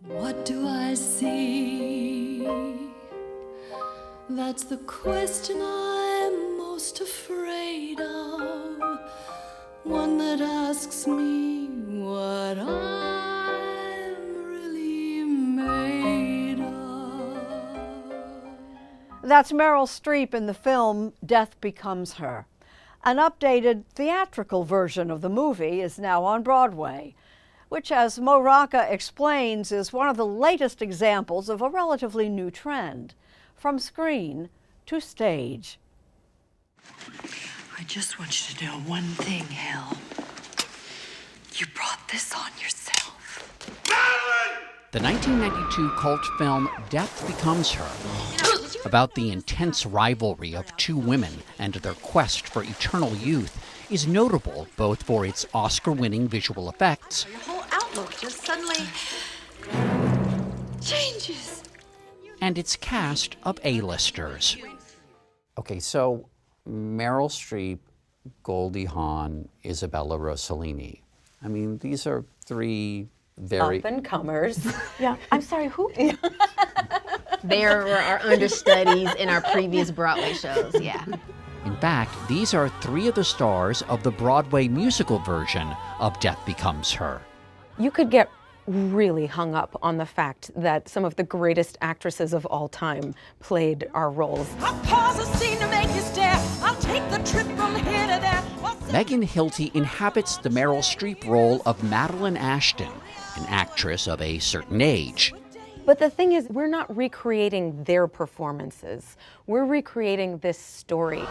What do I see? That's the question I'm most afraid of. One that asks me what I'm really made of. That's Meryl Streep in the film Death Becomes Her. An updated theatrical version of the movie is now on Broadway, which, as Mo Rocca explains, is one of the latest examples of a relatively new trend, from screen to stage. I just want you to know one thing, Hal. You brought this on yourself. The 1992 cult film Death Becomes Her, about the intense rivalry of two women and their quest for eternal youth, is notable both for its Oscar-winning visual effects. Your whole outlook just suddenly changes. And its cast of A-listers. Okay, so Meryl Streep, Goldie Hawn, Isabella Rossellini. I mean, these are three very... Up-and-comers. Yeah, I'm sorry, who? They were our understudies in our previous Broadway shows, yeah. In fact, these are three of the stars of the Broadway musical version of Death Becomes Her. You could get really hung up on the fact that some of the greatest actresses of all time played our roles. I'll pause a scene to make you stare. I'll take the trip from here to there. Megan Hilty inhabits the Meryl Streep role of Madeline Ashton, an actress of a certain age. But the thing is, we're not recreating their performances. We're recreating this story.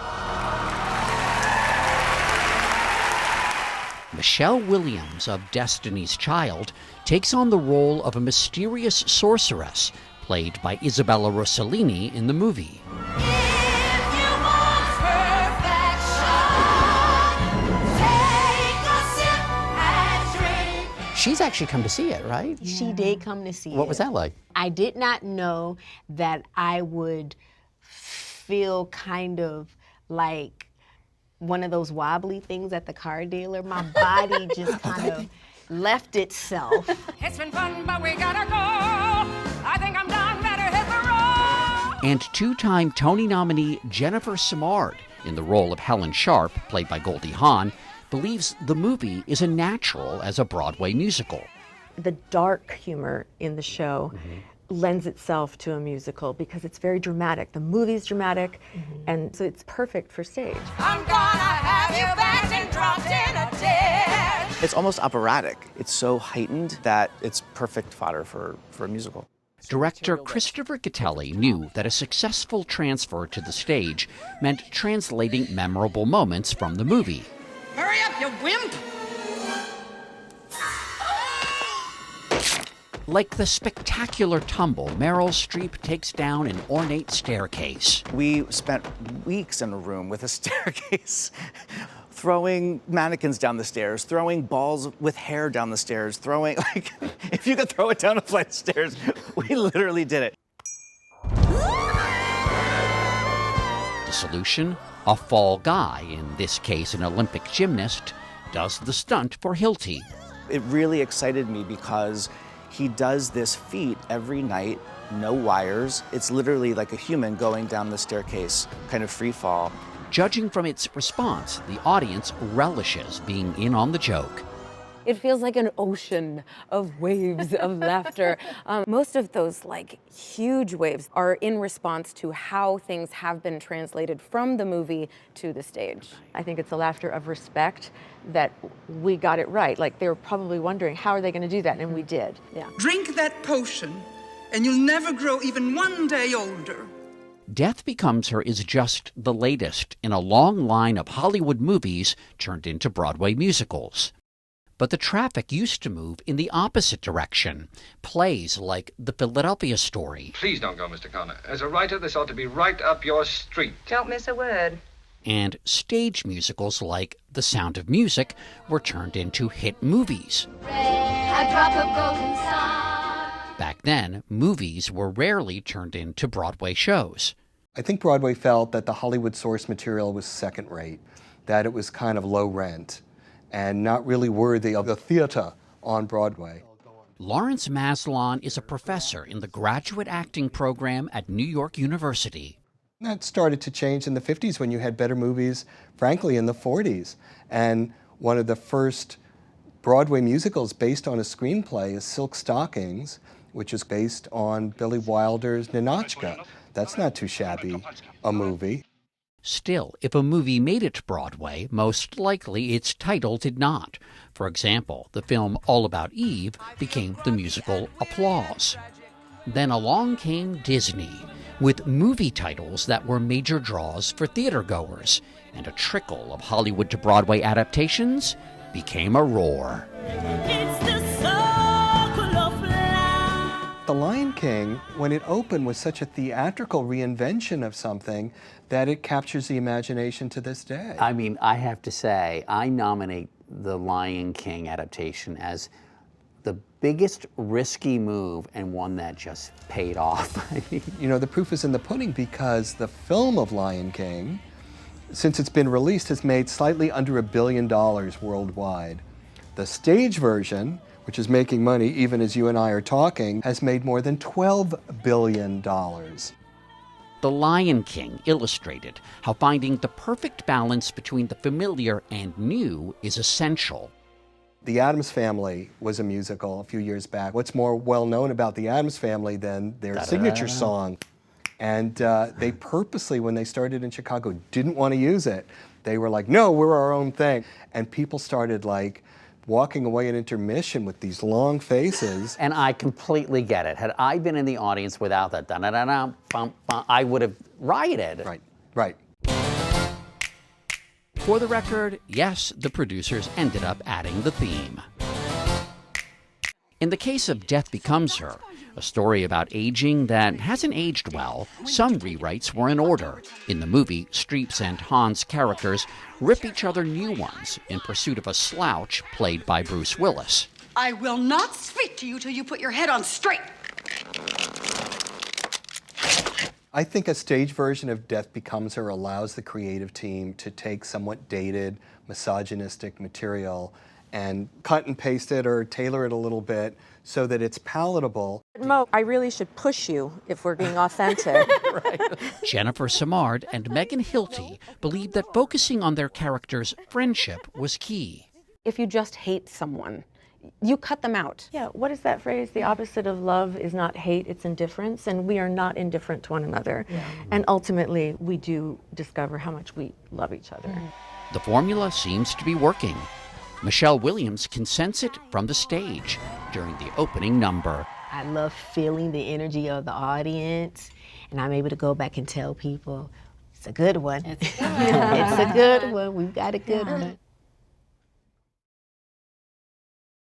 Michelle Williams of Destiny's Child takes on the role of a mysterious sorceress, played by Isabella Rossellini in the movie. She's actually come to see it, right? Yeah. She did come to see it. What was that like? I did not know that I would feel kind of like one of those wobbly things at the car dealer. My body just kind of left itself. It's been fun, but we gotta go. I think I'm done, better hit the road. And two-time Tony-nominee Jennifer Simard, in the role of Helen Sharp, played by Goldie Hawn, believes the movie is a natural as a Broadway musical. The dark humor in the show lends itself to a musical because it's very dramatic. The movie's dramatic, and so it's perfect for stage. I'm gonna have you back and dropped in a ditch. It's almost operatic. It's so heightened that it's perfect fodder for a musical. Director Christopher Gattelli knew that a successful transfer to the stage meant translating memorable moments from the movie. Hurry up, you wimp! Like the spectacular tumble Meryl Streep takes down an ornate staircase. We spent weeks in a room with a staircase, throwing mannequins down the stairs, throwing balls with hair down the stairs, throwing, like, if you could throw it down a flight of stairs, we literally did it. The solution? A fall guy, in this case an Olympic gymnast, does the stunt for Hilty. It really excited me because he does this feat every night, no wires. It's literally like a human going down the staircase, kind of free fall. Judging from its response, the audience relishes being in on the joke. It feels like an ocean of waves of laughter. Most of those huge waves are in response to how things have been translated from the movie to the stage. I think it's a laughter of respect that we got it right. Like, they were probably wondering, how are they going to do that? And we did, yeah. Drink that potion, and you'll never grow even one day older. Death Becomes Her is just the latest in a long line of Hollywood movies turned into Broadway musicals. But the traffic used to move in the opposite direction. Plays like The Philadelphia Story. Please don't go, Mr. Connor. As a writer, this ought to be right up your street. Don't miss a word. And stage musicals like The Sound of Music were turned into hit movies. A drop of golden sun. Back then, movies were rarely turned into Broadway shows. I think Broadway felt that the Hollywood source material was second-rate, that it was kind of low rent, and not really worthy of the theater on Broadway. Lawrence Maslon is a professor in the graduate acting program at New York University. That started to change in the 50s when you had better movies, frankly, in the 40s. And one of the first Broadway musicals based on a screenplay is Silk Stockings, which is based on Billy Wilder's Ninotchka. That's not too shabby a movie. Still, if a movie made it to Broadway, most likely its title did not. For example, the film All About Eve became the musical Applause. Then along came Disney, with movie titles that were major draws for theatergoers, and a trickle of Hollywood to Broadway adaptations became a roar. The Lion King, when it opened, was such a theatrical reinvention of something that it captures the imagination to this day. I mean, I have to say, I nominate the Lion King adaptation as the biggest risky move and one that just paid off. You know, the proof is in the pudding because the film of Lion King, since it's been released, has made slightly under $1 billion worldwide. The stage version, which is making money even as you and I are talking, has made more than $12 billion. The Lion King illustrated how finding the perfect balance between the familiar and new is essential. The Addams Family was a musical a few years back. What's more well known about the Addams Family than their signature song? And they purposely, when they started in Chicago, didn't want to use it. They were like, no, we're our own thing. And people started like walking away at intermission with these long faces. And I completely get it. Had I been in the audience without that da-da-da-da, bum, bum, I would have rioted. Right, right. For the record, yes, the producers ended up adding the theme. In the case of Death Becomes Her, a story about aging that hasn't aged well, some rewrites were in order. In the movie, Streep's and Hawn's characters rip each other new ones in pursuit of a slouch played by Bruce Willis. I will not speak to you till you put your head on straight. I think a stage version of Death Becomes Her allows the creative team to take somewhat dated, misogynistic material and cut and paste it or tailor it a little bit so that it's palatable. Mo, I really should push you if we're being authentic. Jennifer Simard and Megan Hilty believed that focusing on their characters' friendship was key. If you just hate someone, you cut them out. Yeah, what is that phrase? The opposite of love is not hate, it's indifference, and we are not indifferent to one another. Yeah. And ultimately, we do discover how much we love each other. The formula seems to be working. Michelle Williams can sense it from the stage during the opening number. I love feeling the energy of the audience, and I'm able to go back and tell people, it's a good one. It's a good one. We've got a good one.